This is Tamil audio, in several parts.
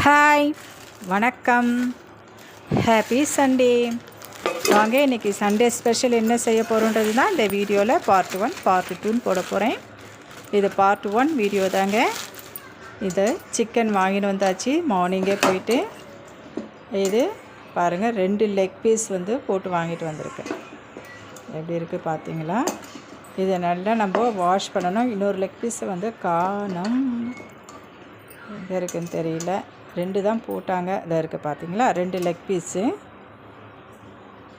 ஹாய், வணக்கம். Happy Sunday. வாங்க, இன்றைக்கி சண்டே ஸ்பெஷல் என்ன செய்ய போகிறோன்றது தான் இந்த வீடியோவில் பார்ட் 1 பார்ட் 2ன்னு போட போகிறேன். இது பார்ட் 1 வீடியோ தாங்க. இது சிக்கன் வாங்கிட்டு வந்தாச்சு மார்னிங்கே போயிட்டு. இது பாருங்கள், 2 லெக் பீஸ் போட்டு வாங்கிட்டு வந்திருக்கேன். எப்படி இருக்குது பார்த்தீங்களா? இதை நல்லா நம்ம வாஷ் பண்ணணும். இன்னொரு லெக் பீஸை காணோம், எங்கே இருக்குதுன்னு தெரியல. 2 தான் போட்டாங்க. இதாக இருக்குது பார்த்தீங்களா, 2 லெக் பீஸு.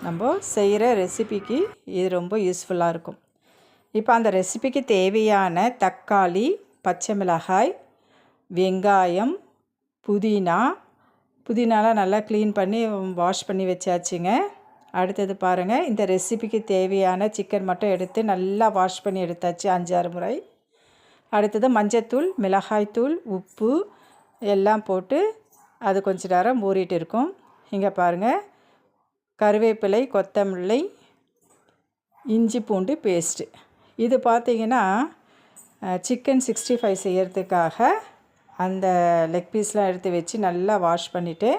நம்ம செய்கிற ரெசிபிக்கு இது ரொம்ப யூஸ்ஃபுல்லாக இருக்கும். இப்போ அந்த ரெசிபிக்கு தேவையான தக்காளி, பச்சை மிளகாய், வெங்காயம், புதினாலாம் நல்லா க்ளீன் பண்ணி வாஷ் பண்ணி வச்சாச்சுங்க. அடுத்தது பாருங்கள், இந்த ரெசிபிக்கு தேவையான சிக்கன் மட்டும் எடுத்து நல்லா வாஷ் பண்ணி எடுத்தாச்சு 5-6 முறை. அடுத்தது மஞ்சத்தூள், மிளகாய்த்தூள், உப்பு எல்லாம் போட்டு அது கொஞ்ச நேரம் ஊறிட்டு இருக்கும். இங்கே பாருங்கள், கருவேப்பிலை, கொத்தமல்லி, இஞ்சி பூண்டு பேஸ்ட்டு. இது பார்த்திங்கன்னா சிக்கன் 65 செய்கிறதுக்காக அந்த லெக் பீஸ்லாம் எடுத்து வச்சு நல்லா வாஷ் பண்ணிவிட்டு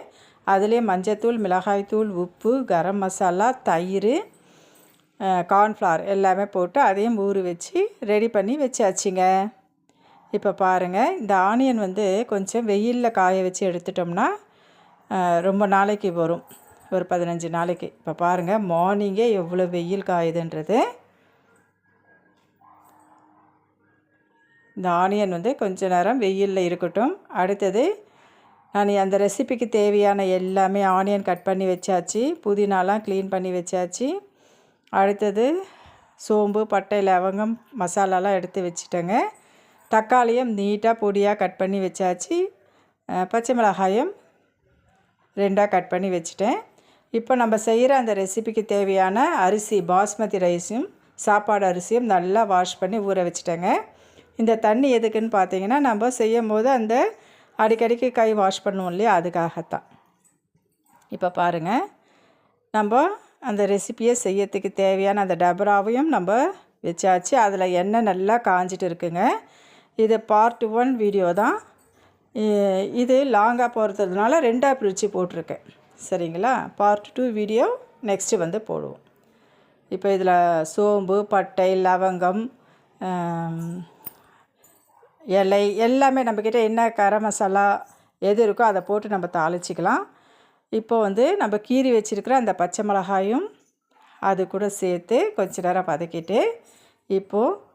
அதிலே மஞ்சத்தூள், மிளகாய்த்தூள், உப்பு, கரம் மசாலா, தயிர், கார்ன்ஃப்ளவர் எல்லாமே போட்டு அதையும் ஊற வச்சு ரெடி பண்ணி வச்சாச்சுங்க. இப்போ பாருங்கள், இந்த ஆனியன் கொஞ்சம் வெயிலில் காய வச்சு எடுத்துட்டோம்னா ரொம்ப நாளைக்கு வரும், ஒரு 15 நாளைக்கு. இப்போ பாருங்கள், மார்னிங்கே எவ்வளோ வெயில் காயுதுன்றது. இந்த ஆனியன் கொஞ்ச நேரம் வெயிலில் இருக்கட்டும். அடுத்தது நான் அந்த ரெசிபிக்கு தேவையான எல்லாமே ஆனியன் கட் பண்ணி வச்சாச்சு, புதினாலாம் க்ளீன் பண்ணி வச்சாச்சு. அடுத்தது சோம்பு, பட்டை, லவங்கம், மசாலாலாம் எடுத்து வச்சுட்டேங்க. தக்காளியும் நீட்டாக பொடியாக கட் பண்ணி வச்சாச்சு. பச்சை மிளகாயும் 2ஆக கட் பண்ணி வச்சுட்டேன். இப்போ நம்ம செய்கிற அந்த ரெசிபிக்கு தேவையான அரிசி, பாஸ்மதி ரைஸும் சாப்பாடு அரிசியும் நல்லா வாஷ் பண்ணி ஊற வச்சுட்டேங்க. இந்த தண்ணி எதுக்குன்னு பார்த்தீங்கன்னா, நம்ம செய்யும் போது அந்த அடிக்கடிக்கு கை வாஷ் பண்ணுவோம் இல்லையா, அதுக்காகத்தான். இப்போ பாருங்கள், நம்ம அந்த ரெசிப்பியை செய்யறதுக்கு தேவையான அந்த டபராவையும் நம்ம வச்சாச்சு. அதில் எண்ணெய் நல்லா காஞ்சிட்டு இருக்குங்க. இது பார்ட் 1 வீடியோ தான். இது லாங்காக போகிறதுனால 2ஆக பிரித்து போட்டிருக்கேன், சரிங்களா? பார்ட் 2 வீடியோ நெக்ஸ்ட்டு போடுவோம். இப்போ இதில் சோம்பு, பட்டை, லவங்கம், இலை எல்லாமே நம்மக்கிட்ட என்ன கரம் மசாலா எது இருக்கோ அதை போட்டு நம்ம தாளிச்சிக்கலாம். இப்போ நம்ம கீறி வச்சுருக்கிற அந்த பச்சை மிளகாயும் அது கூட சேர்த்து கொஞ்ச நேரம் வதக்கிட்டு, இப்போது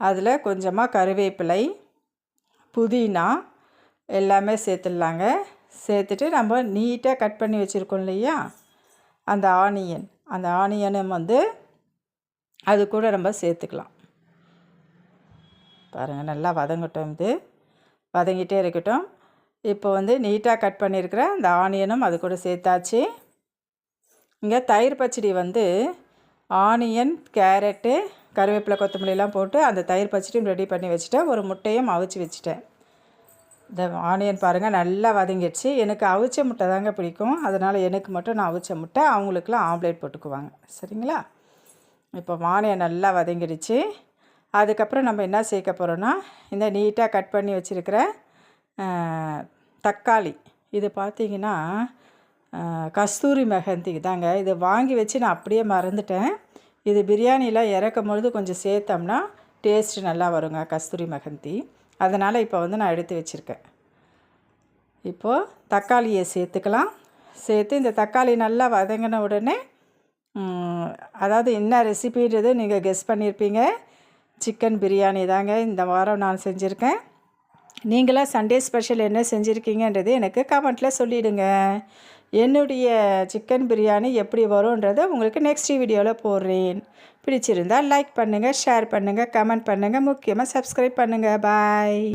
அதில் கொஞ்சமாக கருவேப்பிலை, புதினா எல்லாமே சேர்த்துடலாங்க. சேர்த்துட்டு நம்ம நீட்டாக கட் பண்ணி வச்சுருக்கோம் இல்லையா அந்த ஆனியனும் அது கூட நம்ம சேர்த்துக்கலாம். பாருங்கள், நல்லா வதங்கட்டும். இது வதங்கிட்டே இருக்கட்டும். இப்போ நீட்டாக கட் பண்ணியிருக்கிற அந்த ஆனியனும் அது கூட சேர்த்தாச்சு. இங்கே தயிர் பச்சடி ஆனியன், கேரட்டு, கருவேப்பிலை, கொத்தமல்லிலாம் போட்டு அந்த தயிர் பச்சடியும் ரெடி பண்ணி வச்சுட்டேன். ஒரு முட்டையும் அவிச்சு வச்சுட்டேன். இந்த ஆனியன் பாருங்கள் நல்லா வதங்கிடுச்சு. எனக்கு அவிச்ச முட்டை தாங்க பிடிக்கும், அதனால் எனக்கு மட்டும் நான் அவிச்ச முட்டை, அவங்களுக்குலாம் ஆம்லேட் போட்டுக்குவாங்க, சரிங்களா? இப்போ ஆனியன் நல்லா வதங்கிடுச்சு. அதுக்கப்புறம் நம்ம என்ன சேர்க்க போகிறோன்னா, இந்த நீட்டாக கட் பண்ணி வச்சுருக்கிற தக்காளி. இது பார்த்திங்கன்னா கஸ்தூரி மெஹந்தி தாங்க. இதை வாங்கி வச்சு நான் அப்படியே மறந்துட்டேன். இது பிரியாணியில் இறக்கும் பொழுது கொஞ்சம் சேர்த்தோம்னா டேஸ்ட்டு நல்லா வருங்க, கஸ்தூரி மெஹந்தி. அதனால் இப்போ நான் எடுத்து வச்சுருக்கேன். இப்போது தக்காளியை சேர்த்துக்கலாம். சேர்த்து இந்த தக்காளி நல்லா வதங்கின உடனே, அதாவது என்ன ரெசிபின்றது நீங்கள் கெஸ் பண்ணியிருப்பீங்க, சிக்கன் பிரியாணி தாங்க இந்த வாரம் நான் செஞ்சுருக்கேன். நீங்களாம் சண்டே ஸ்பெஷல் என்ன செஞ்சுருக்கீங்கன்றது எனக்கு கமெண்ட்டில் சொல்லிவிடுங்க. என்னுடைய சிக்கன் பிரியாணி எப்படி வரும்ன்றதை உங்களுக்கு நெக்ஸ்ட் வீடியோவில் போடுறேன். பிடிச்சிருந்தால் லைக் பண்ணுங்கள், ஷேர் பண்ணுங்கள், கமெண்ட் பண்ணுங்கள், முக்கியமாக சப்ஸ்கிரைப் பண்ணுங்கள். பாய்.